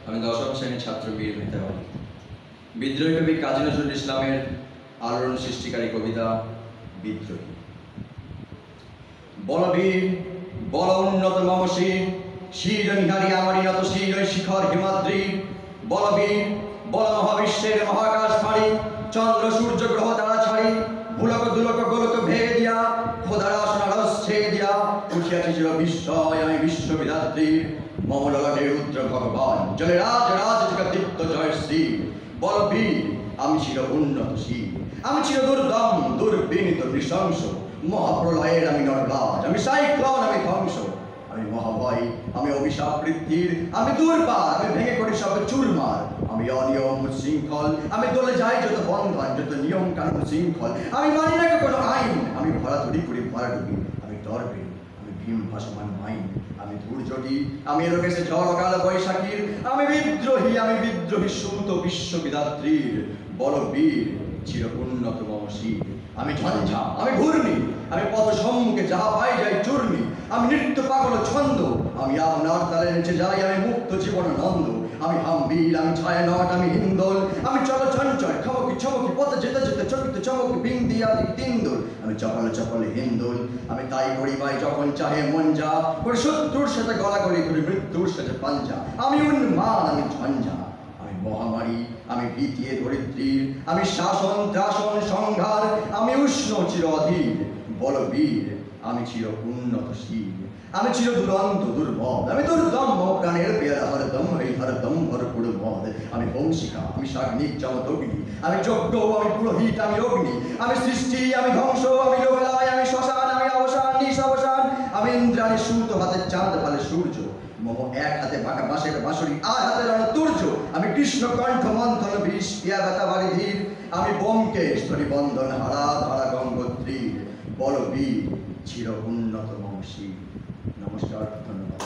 আমি দশম শ্রেণীর ছাত্র বীর মেহতাব। বিদ্রোহী কবি কাজী নজরুল ইসলামের আলোড়ন সৃষ্টিকারী কবিতা বিদ্রোহী। বল বীর, বল উন্নত মম শির, শির নিহারি আমারই নত শির ওই শিখর হিমাদ্রি। বল বীর, বল মহাবিশ্বের মহাকাশ ফাড়ি, চন্দ্র সূর্য গ্রহ তারা ছাড়ি, ভুলক দুলক গোলক ভেদ দিয়া, খোদার আসনা রস ছেয়ে দিয়া, উঠিয়াছি চির বিস্ময় আমি বিশ্ববিধাত্রীর। মম ললাটে রুদ্র ভগবান জলে রাজ রাজ দীপ্ত জয় শ্রী। বল বীর, আমি চির উন্নত শির, আমি চির দুর্দম দুর্বিনীত নৃশংস, মহাপ্রলয়ের আমি নররাজ, আমি সাইক্লোন, আমি ধ্বংস, আমি মহাভয়, আমি অভিশাপ বৃদ্ধির, আমি দুর্বার, আমি ভেঙে করি সব চুরমার, আমি অনিয়ম শৃঙ্খল, আমি দলে যাই যত বন্ধন যত নিয়ম কানুন শৃঙ্খল, আমি মানি না কোনো আইন, আমি ভরাধরি করি ভরাডুবি, আমি দর্বে, আমি ভীম ভাসমান মাইন, আমি ধূর্যটি, আমি এলোকেশে ঝড় কাল বৈশাখীর, আমি বিদ্রোহী সুত বিশ্ববিধাত্রীর। বল বীর, চির উন্নত মম শির, আমি ঝঞ্ঝা, আমি ঘূর্ণি, আমি পথ সম্মুখে যাহা পাই যাই চূর্ণি, আমি নৃত্য পাগল ছন্দ, আমি আপনার তালে নেচে যাই, আমি মুক্ত জীবন নন্দ, আমি হামবীর, আমি ছায়া নট, আমি হিন্দোল, আমি চল চঞ্চল খমকি ছমকি পথে যেতে যেতে চকিত চমকি বিন্দি আদি তিন্দোল, আমি চপল চপল হিন্দোল, আমি তাই করি ভাই যখন চাহে মন যা, করে শত্রুর সাথে গলাগলি করি মৃত্যুর সাথে পাঞ্জা, আমি উন্মাদ, আমি ঝঞ্ঝা, আমি মহামারী, আমি ভীতিয়ে ধরিত্রীর, আমি শাসন ত্রাসন সংঘার, আমি উষ্ণ চির অধীর। বল বীর, আমি চির উন্নত শির, আমি চির দুরন্ত দুর্বল, আমি দুর্দম প্রাণের পেয়ারা হরদম হরদম ভরপুর মদ, আমি বংশিকা, আমি সাগ্নিক চমতগ্নি, আমি যজ্ঞ, আমি পুরোহিত, আমি অগ্নি, আমি সৃষ্টি, আমি ধ্বংস, আমি লোকালয়, আমি শ্মশান, আমি অবসান নিঃসবসান, আমি ইন্দ্রাণী সুত হাতে চাঁদ ফালে সূর্য, মম এক হাতে বাঁকা বাঁশের বাঁশরি আর হাতে রণতুর্য, আমি কৃষ্ণ কণ্ঠ মন্থন বিষ পিয়া ব্যথা বাড়ি ধীর, আমি ব্যোমকেশ ধরি বন্ধন হারা ধারা গঙ্গোত্রীর। বল বীর, চির উন্নত মম শির। নমস্কার, ধন্যবাদ।